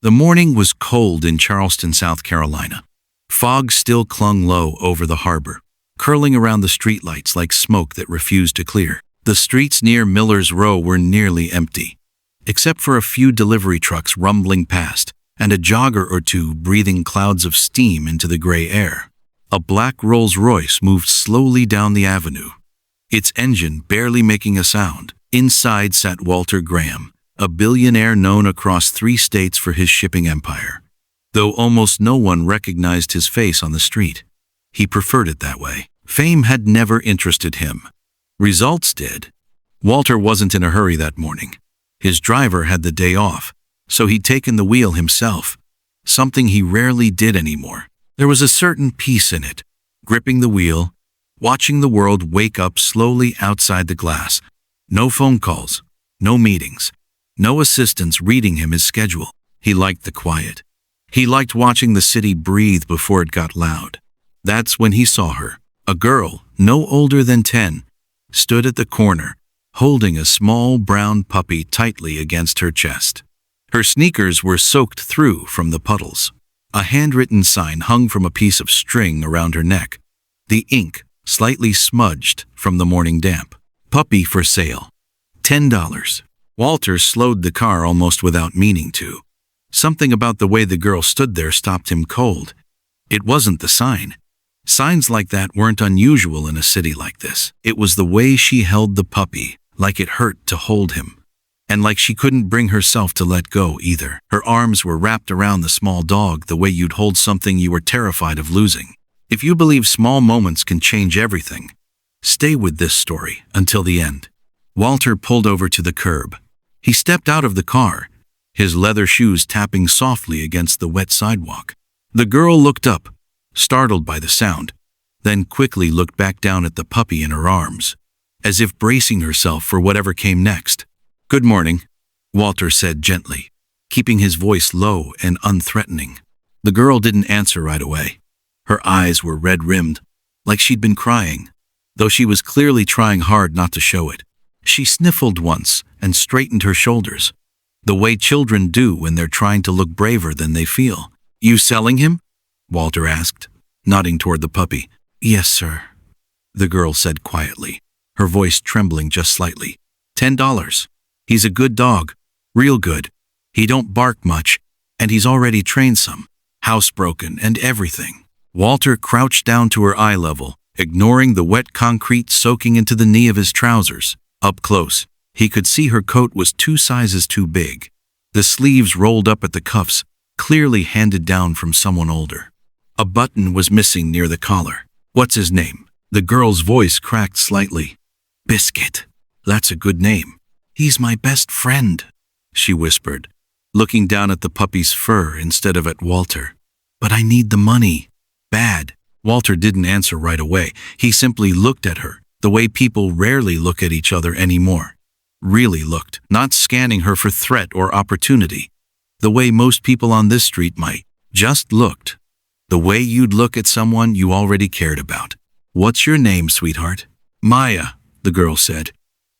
The morning was cold in Charleston, South Carolina. Fog still clung low over the harbor, curling around the streetlights like smoke that refused to clear. The streets near Miller's Row were nearly empty, except for a few delivery trucks rumbling past and a jogger or two breathing clouds of steam into the gray air. A black Rolls-Royce moved slowly down the avenue, its engine barely making a sound. Inside sat Walter Graham, a billionaire known across 3 states for his shipping empire. Though almost no one recognized his face on the street, he preferred it that way. Fame had never interested him. Results did. Walter wasn't in a hurry that morning. His driver had the day off, so he'd taken the wheel himself, something he rarely did anymore. There was a certain peace in it, gripping the wheel, watching the world wake up slowly outside the glass. No phone calls, no meetings, no assistants reading him his schedule. He liked the quiet. He liked watching the city breathe before it got loud. That's when he saw her. A girl, no older than 10, stood at the corner, holding a small brown puppy tightly against her chest. Her sneakers were soaked through from the puddles. A handwritten sign hung from a piece of string around her neck, the ink slightly smudged from the morning damp. Puppy for sale. $10. Walter slowed the car almost without meaning to. Something about the way the girl stood there stopped him cold. It wasn't the sign. Signs like that weren't unusual in a city like this. It was the way she held the puppy, like it hurt to hold him, and like she couldn't bring herself to let go either. Her arms were wrapped around the small dog the way you'd hold something you were terrified of losing. If you believe small moments can change everything, stay with this story until the end. Walter pulled over to the curb. He stepped out of the car, his leather shoes tapping softly against the wet sidewalk. The girl looked up, startled by the sound, then quickly looked back down at the puppy in her arms, as if bracing herself for whatever came next. "Good morning," Walter said gently, keeping his voice low and unthreatening. The girl didn't answer right away. Her eyes were red-rimmed, like she'd been crying, though she was clearly trying hard not to show it. She sniffled once and straightened her shoulders, the way children do when they're trying to look braver than they feel. "You selling him?" Walter asked, nodding toward the puppy. "Yes, sir," the girl said quietly, her voice trembling just slightly. $10. He's a good dog, real good. He don't bark much, and he's already trained some. Housebroken and everything. Walter crouched down to her eye level, ignoring the wet concrete soaking into the knee of his trousers. Up close, he could see her coat was 2 sizes too big. The sleeves rolled up at the cuffs, clearly handed down from someone older. A button was missing near the collar. "What's his name?" The girl's voice cracked slightly. "Biscuit. That's a good name. He's my best friend," she whispered, looking down at the puppy's fur instead of at Walter. "But I need the money. Bad." Walter didn't answer right away. He simply looked at her, the way people rarely look at each other anymore. Really looked, not scanning her for threat or opportunity, the way most people on this street might. Just looked. The way you'd look at someone you already cared about. "What's your name, sweetheart?" "Maya," the girl said.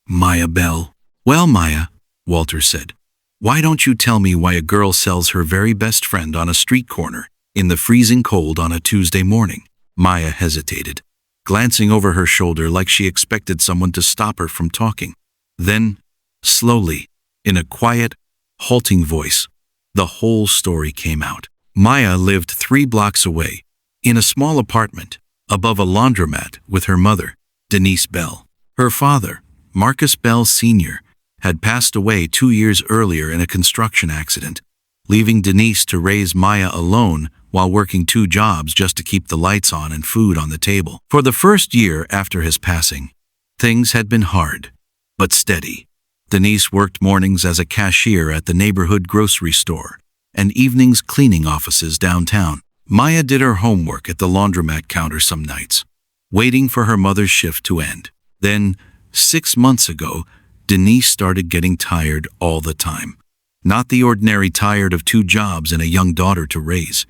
"Maya Bell." "Well, Maya," Walter said, "why don't you tell me why a girl sells her very best friend on a street corner in the freezing cold on a Tuesday morning?" Maya hesitated, glancing over her shoulder like she expected someone to stop her from talking. Then, slowly, in a quiet, halting voice, the whole story came out. Maya lived 3 blocks away, in a small apartment, above a laundromat with her mother, Denise Bell. Her father, Marcus Bell Sr., had passed away 2 years earlier in a construction accident, leaving Denise to raise Maya alone while working 2 jobs just to keep the lights on and food on the table. For the first year after his passing, things had been hard, but steady. Denise worked mornings as a cashier at the neighborhood grocery store and evenings cleaning offices downtown. Maya did her homework at the laundromat counter some nights, waiting for her mother's shift to end. Then, 6 months ago, Denise started getting tired all the time. Not the ordinary tired of 2 jobs and a young daughter to raise.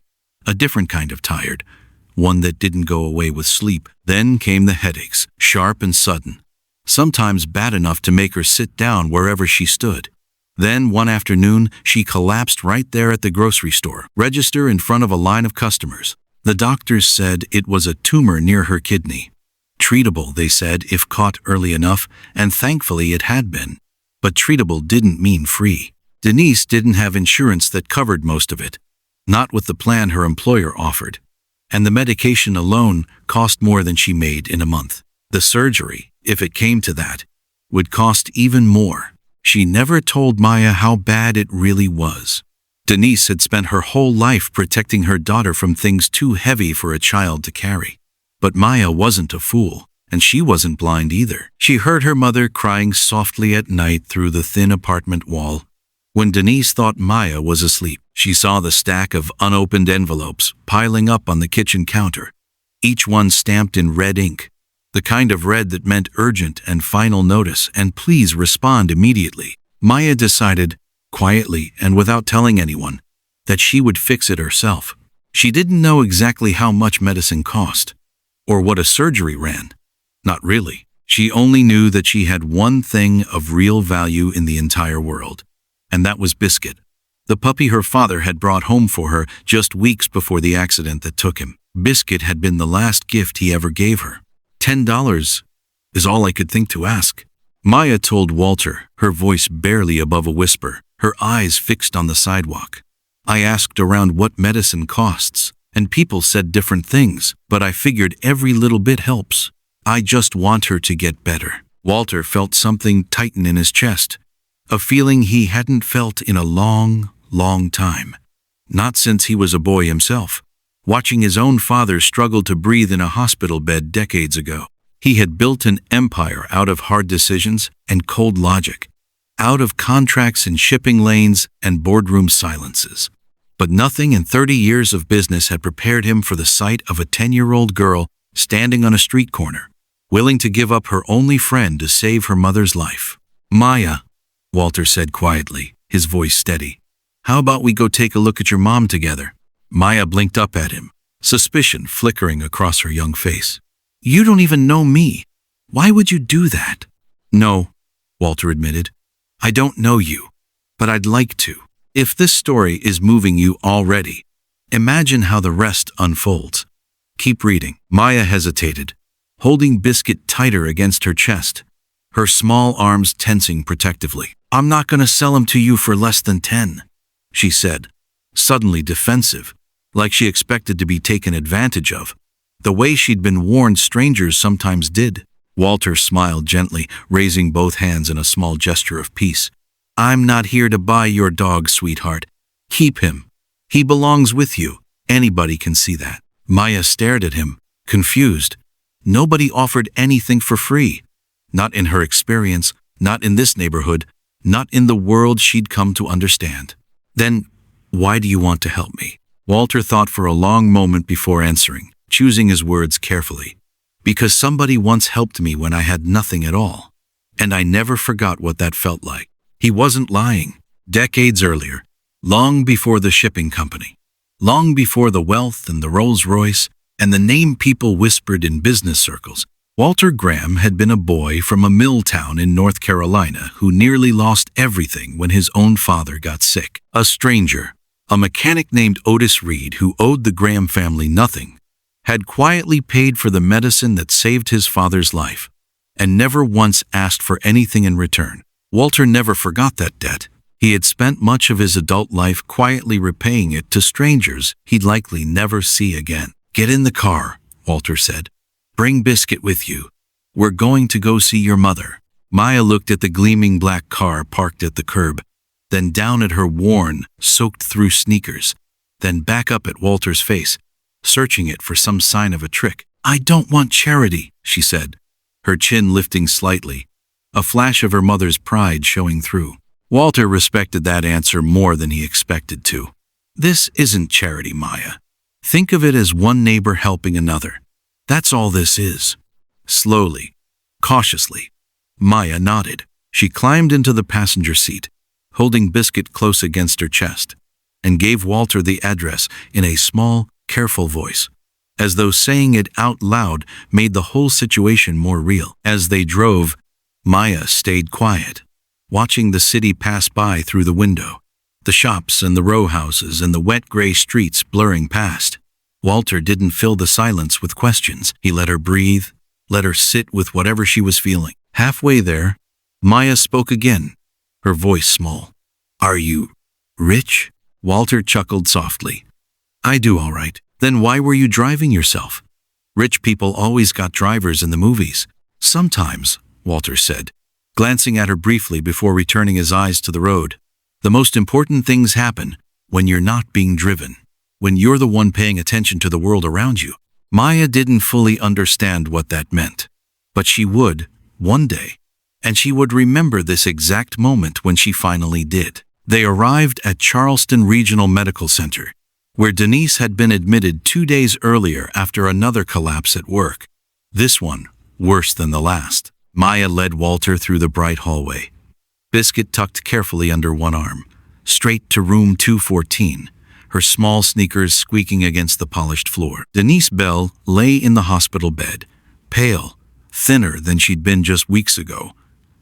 A different kind of tired, one that didn't go away with sleep. Then came the headaches, sharp and sudden, sometimes bad enough to make her sit down wherever she stood. Then, one afternoon, she collapsed right there at the grocery store register in front of a line of customers. The doctors said it was a tumor near her kidney. Treatable, they said, if caught early enough, and thankfully it had been. But treatable didn't mean free. Denise didn't have insurance that covered most of it, not with the plan her employer offered. And the medication alone cost more than she made in a month. The surgery, if it came to that, would cost even more. She never told Maya how bad it really was. Denise had spent her whole life protecting her daughter from things too heavy for a child to carry. But Maya wasn't a fool, and she wasn't blind either. She heard her mother crying softly at night through the thin apartment wall. When Denise thought Maya was asleep, she saw the stack of unopened envelopes piling up on the kitchen counter, each one stamped in red ink, the kind of red that meant urgent and final notice and please respond immediately. Maya decided, quietly and without telling anyone, that she would fix it herself. She didn't know exactly how much medicine cost, or what a surgery ran. Not really. She only knew that she had one thing of real value in the entire world, and that was Biscuit, the puppy her father had brought home for her just weeks before the accident that took him. Biscuit had been the last gift he ever gave her. $10 is all I could think to ask. Maya told Walter, her voice barely above a whisper, her eyes fixed on the sidewalk. I asked around what medicine costs, and people said different things, but I figured every little bit helps. I just want her to get better. Walter felt something tighten in his chest, a feeling he hadn't felt in a long, long time. Not since he was a boy himself, watching his own father struggle to breathe in a hospital bed decades ago. He had built an empire out of hard decisions and cold logic, out of contracts and shipping lanes and boardroom silences. But nothing in 30 years of business had prepared him for the sight of a 10-year-old girl standing on a street corner, willing to give up her only friend to save her mother's life. Maya, Walter said quietly, his voice steady. How about we go take a look at your mom together? Maya blinked up at him, suspicion flickering across her young face. You don't even know me. Why would you do that? No, Walter admitted. I don't know you, but I'd like to. If this story is moving you already, imagine how the rest unfolds. Keep reading. Maya hesitated, holding Biscuit tighter against her chest, her small arms tensing protectively. I'm not going to sell him to you for less than 10, she said, suddenly defensive, like she expected to be taken advantage of, the way she'd been warned strangers sometimes did. Walter smiled gently, raising both hands in a small gesture of peace. I'm not here to buy your dog, sweetheart. Keep him. He belongs with you. Anybody can see that. Maya stared at him, confused. Nobody offered anything for free. Not in her experience, not in this neighborhood, not in the world she'd come to understand. Then, why do you want to help me? Walter thought for a long moment before answering, choosing his words carefully. Because somebody once helped me when I had nothing at all. And I never forgot what that felt like. He wasn't lying. Decades earlier, long before the shipping company, long before the wealth and the Rolls-Royce and the name people whispered in business circles, Walter Graham had been a boy from a mill town in North Carolina who nearly lost everything when his own father got sick. A stranger, a mechanic named Otis Reed who owed the Graham family nothing, had quietly paid for the medicine that saved his father's life, and never once asked for anything in return. Walter never forgot that debt. He had spent much of his adult life quietly repaying it to strangers he'd likely never see again. Get in the car, Walter said. Bring Biscuit with you. We're going to go see your mother. Maya looked at the gleaming black car parked at the curb, then down at her worn, soaked-through sneakers, then back up at Walter's face, searching it for some sign of a trick. I don't want charity, she said, her chin lifting slightly, a flash of her mother's pride showing through. Walter respected that answer more than he expected to. This isn't charity, Maya. Think of it as one neighbor helping another. That's all this is. Slowly, cautiously, Maya nodded. She climbed into the passenger seat, holding Biscuit close against her chest, and gave Walter the address in a small, careful voice, as though saying it out loud made the whole situation more real. As they drove, Maya stayed quiet. watching the city pass by through the window, the shops and the row houses and the wet gray streets blurring past. Walter didn't fill the silence with questions. He let her breathe, let her sit with whatever she was feeling. Halfway there, Maya spoke again, her voice small. "Are you rich?" Walter chuckled softly. "I do all right." "Then why were you driving yourself? Rich people always got drivers in the movies." "Sometimes," Walter said, glancing at her briefly before returning his eyes to the road. "The most important things happen when you're not being driven, when you're the one paying attention to the world around you." Maya didn't fully understand what that meant, but she would, one day, and she would remember this exact moment when she finally did. They arrived at Charleston Regional Medical Center, where Denise had been admitted 2 days earlier after another collapse at work. This one, worse than the last. Maya led Walter through the bright hallway, Biscuit tucked carefully under one arm, straight to room 214, her small sneakers squeaking against the polished floor. Denise Bell lay in the hospital bed, pale, thinner than she'd been just weeks ago,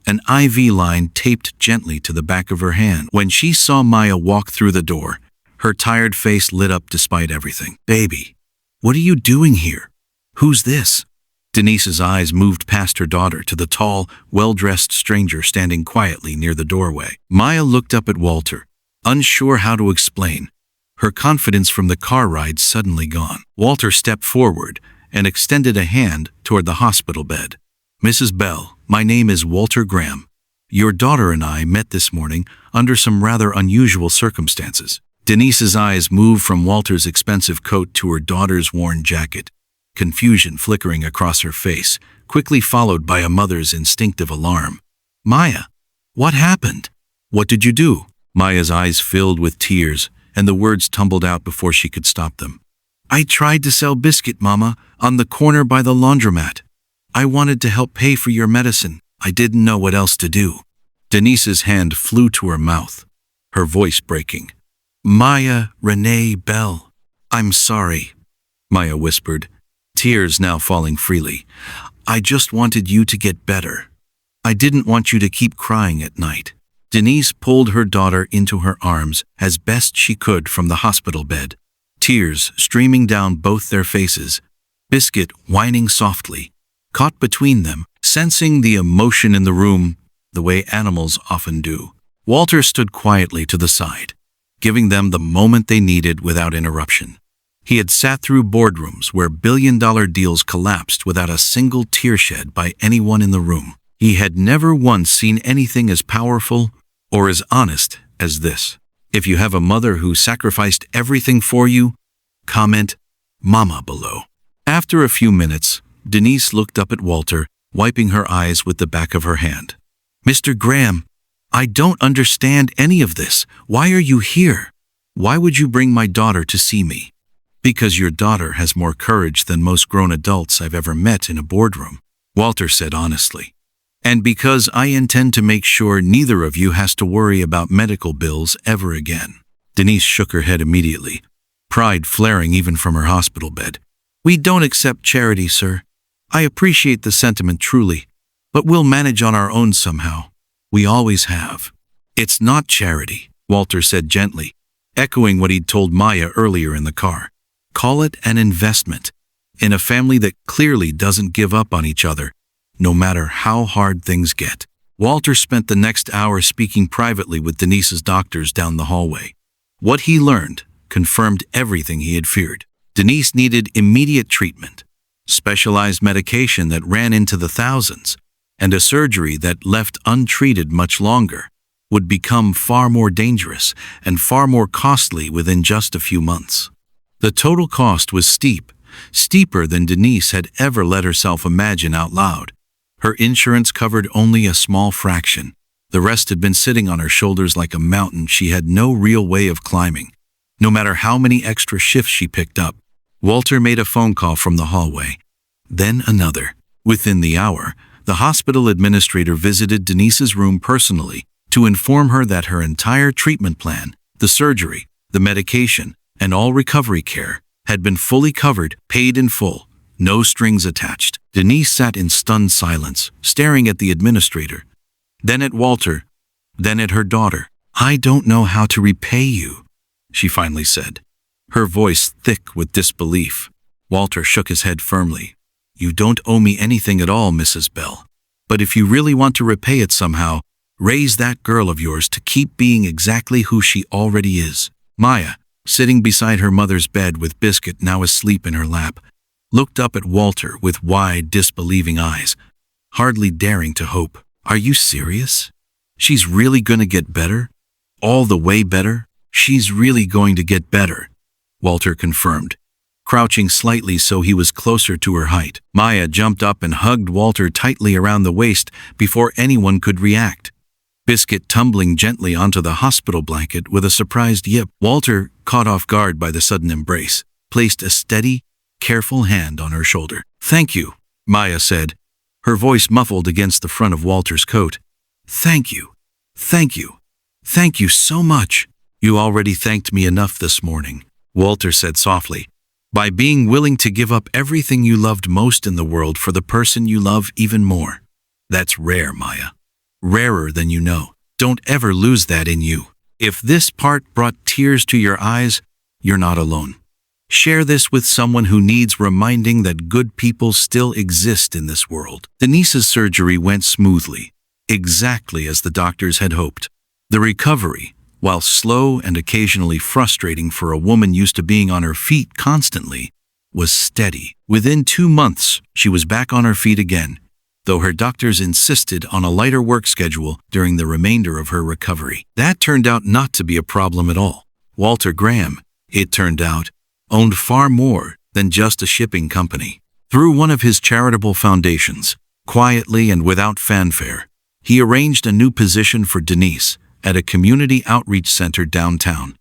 an IV line taped gently to the back of her hand. When she saw Maya walk through the door, her tired face lit up despite everything. "Baby, what are you doing here? Who's this?" Denise's eyes moved past her daughter to the tall, well-dressed stranger standing quietly near the doorway. Maya looked up at Walter, unsure how to explain, her confidence from the car ride suddenly gone. Walter stepped forward and extended a hand toward the hospital bed. "Mrs. Bell, my name is Walter Graham. Your daughter and I met this morning under some rather unusual circumstances." Denise's eyes moved from Walter's expensive coat to her daughter's worn jacket, confusion flickering across her face, quickly followed by a mother's instinctive alarm. "Maya, what happened? What did you do?" Maya's eyes filled with tears, and the words tumbled out before she could stop them. "I tried to sell Biscuit, Mama, on the corner by the laundromat. I wanted to help pay for your medicine. I didn't know what else to do." Denise's hand flew to her mouth, her voice breaking. "Maya Renee Bell, I'm sorry," Maya whispered, tears now falling freely. "I just wanted you to get better. I didn't want you to keep crying at night." Denise pulled her daughter into her arms as best she could from the hospital bed, tears streaming down both their faces, Biscuit whining softly, caught between them, sensing the emotion in the room the way animals often do. Walter stood quietly to the side, giving them the moment they needed without interruption. He had sat through boardrooms where billion-dollar deals collapsed without a single tear shed by anyone in the room. He had never once seen anything as powerful or as honest as this. If you have a mother who sacrificed everything for you, comment "Mama" below. After a few minutes, Denise looked up at Walter, wiping her eyes with the back of her hand. "Mr. Graham, I don't understand any of this. Why are you here? Why would you bring my daughter to see me?" "Because your daughter has more courage than most grown adults I've ever met in a boardroom," Walter said honestly. "And because I intend to make sure neither of you has to worry about medical bills ever again." Denise shook her head immediately, pride flaring even from her hospital bed. "We don't accept charity, sir. I appreciate the sentiment truly, but we'll manage on our own somehow. We always have." "It's not charity," Walter said gently, echoing what he'd told Maya earlier in the car. "Call it an investment in a family that clearly doesn't give up on each other, no matter how hard things get." Walter spent the next hour speaking privately with Denise's doctors down the hallway. What he learned confirmed everything he had feared. Denise needed immediate treatment, specialized medication that ran into the thousands, and a surgery that, left untreated much longer, would become far more dangerous and far more costly within just a few months. The total cost was steep, steeper than Denise had ever let herself imagine out loud. Her insurance covered only a small fraction. The rest had been sitting on her shoulders like a mountain she had no real way of climbing, no matter how many extra shifts she picked up. Walter made a phone call from the hallway, then another. Within the hour, the hospital administrator visited Denise's room personally to inform her that her entire treatment plan, the surgery, the medication, and all recovery care had been fully covered, paid in full, no strings attached. Denise sat in stunned silence, staring at the administrator, then at Walter, Then at her daughter. "I don't know how to repay you," she finally said, her voice thick with disbelief. Walter shook his head firmly. "You don't owe me anything at all, Mrs. Bell. But if you really want to repay it somehow, raise that girl of yours to keep being exactly who she already is." Maya, sitting beside her mother's bed with Biscuit now asleep in her lap, looked up at Walter with wide, disbelieving eyes, hardly daring to hope. "Are you serious? She's really gonna get better? All the way better?" "She's really going to get better," Walter confirmed, crouching slightly so he was closer to her height. Maya jumped up and hugged Walter tightly around the waist before anyone could react, Biscuit tumbling gently onto the hospital blanket with a surprised yip. Walter, caught off guard by the sudden embrace, placed a steady, careful hand on her shoulder. "Thank you," Maya said, her voice muffled against the front of Walter's coat. "Thank you. Thank you. Thank you so much." "You already thanked me enough this morning," Walter said softly, "by being willing to give up everything you loved most in the world for the person you love even more. That's rare, Maya. Rarer than you know. Don't ever lose that in you. If this part brought tears to your eyes, you're not alone. Share this with someone who needs reminding that good people still exist in this world." Denise's surgery went smoothly, exactly as the doctors had hoped. The recovery, while slow and occasionally frustrating for a woman used to being on her feet constantly, was steady. Within 2 months, she was back on her feet again, though her doctors insisted on a lighter work schedule during the remainder of her recovery. That turned out not to be a problem at all. Walter Graham, it turned out, owned far more than just a shipping company. Through one of his charitable foundations, quietly and without fanfare, he arranged a new position for Denise at a community outreach center downtown.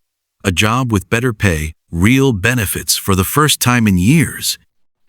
A job with better pay, real benefits for the first time in years,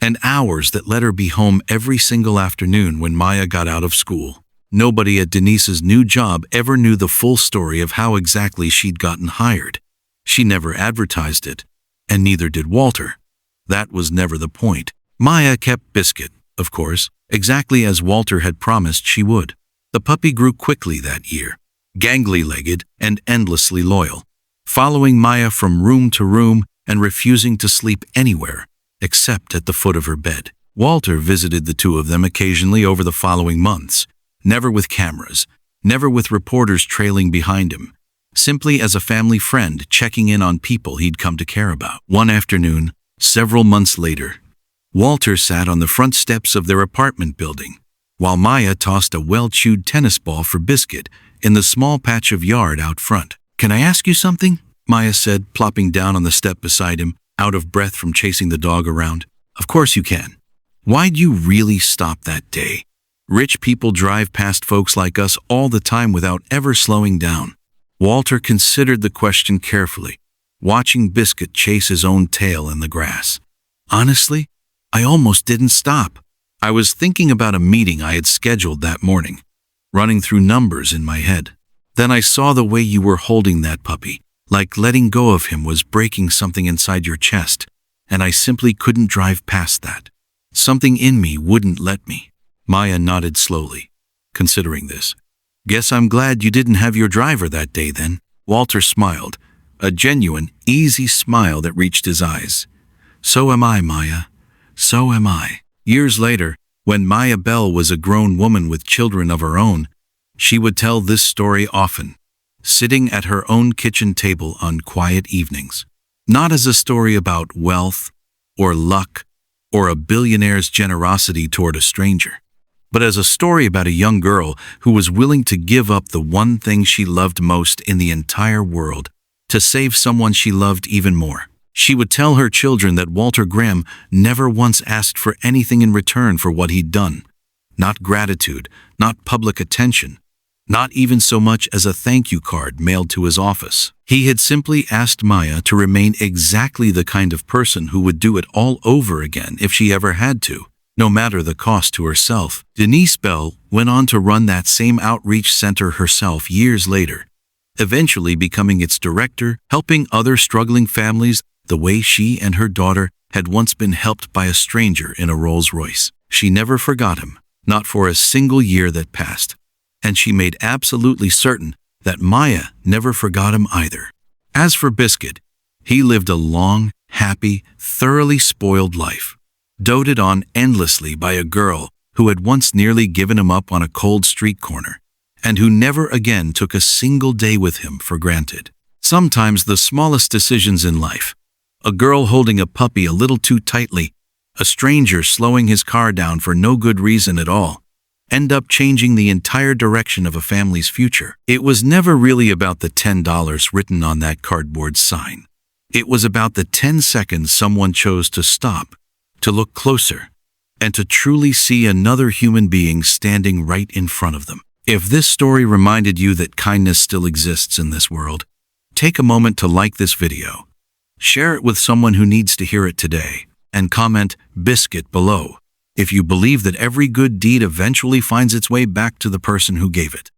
and hours that let her be home every single afternoon when Maya got out of school. Nobody at Denise's new job ever knew the full story of how exactly she'd gotten hired. She never advertised it, and neither did Walter. That was never the point. Maya kept Biscuit, of course, exactly as Walter had promised she would. The puppy grew quickly that year, gangly-legged and endlessly loyal, following Maya from room to room and refusing to sleep anywhere except at the foot of her bed. Walter visited the two of them occasionally over the following months, never with cameras, never with reporters trailing behind him, simply as a family friend checking in on people he'd come to care about. One afternoon, several months later, Walter sat on the front steps of their apartment building, while Maya tossed a well-chewed tennis ball for Biscuit in the small patch of yard out front. "Can I ask you something?" Maya said, plopping down on the step beside him, out of breath from chasing the dog around. "Of course you can. Why'd you really stop that day? Rich people drive past folks like us all the time without ever slowing down." Walter considered the question carefully, watching Biscuit chase his own tail in the grass. "Honestly, I almost didn't stop. I was thinking about a meeting I had scheduled that morning, running through numbers in my head. Then I saw the way you were holding that puppy, like letting go of him was breaking something inside your chest, and I simply couldn't drive past that. Something in me wouldn't let me." Maya nodded slowly, considering this. "Guess I'm glad you didn't have your driver that day then." Walter smiled, a genuine, easy smile that reached his eyes. "So am I, Maya. So am I." Years later, when Maya Bell was a grown woman with children of her own, she would tell this story often, sitting at her own kitchen table on quiet evenings. Not as a story about wealth or luck or a billionaire's generosity toward a stranger, but as a story about a young girl who was willing to give up the one thing she loved most in the entire world to save someone she loved even more. She would tell her children that Walter Graham never once asked for anything in return for what he'd done. Not gratitude, not public attention, not even so much as a thank you card mailed to his office. He had simply asked Maya to remain exactly the kind of person who would do it all over again if she ever had to, no matter the cost to herself. Denise Bell went on to run that same outreach center herself years later, eventually becoming its director, helping other struggling families the way she and her daughter had once been helped by a stranger in a Rolls-Royce. She never forgot him, not for a single year that passed, and she made absolutely certain that Maya never forgot him either. As for Biscuit, he lived a long, happy, thoroughly spoiled life, doted on endlessly by a girl who had once nearly given him up on a cold street corner, and who never again took a single day with him for granted. Sometimes the smallest decisions in life, a girl holding a puppy a little too tightly, a stranger slowing his car down for no good reason at all, end up changing the entire direction of a family's future. It was never really about the $10 written on that cardboard sign. It was about the 10 seconds someone chose to stop, to look closer, and to truly see another human being standing right in front of them. If this story reminded you that kindness still exists in this world, take a moment to like this video, share it with someone who needs to hear it today, and comment "Biscuit" below if you believe that every good deed eventually finds its way back to the person who gave it.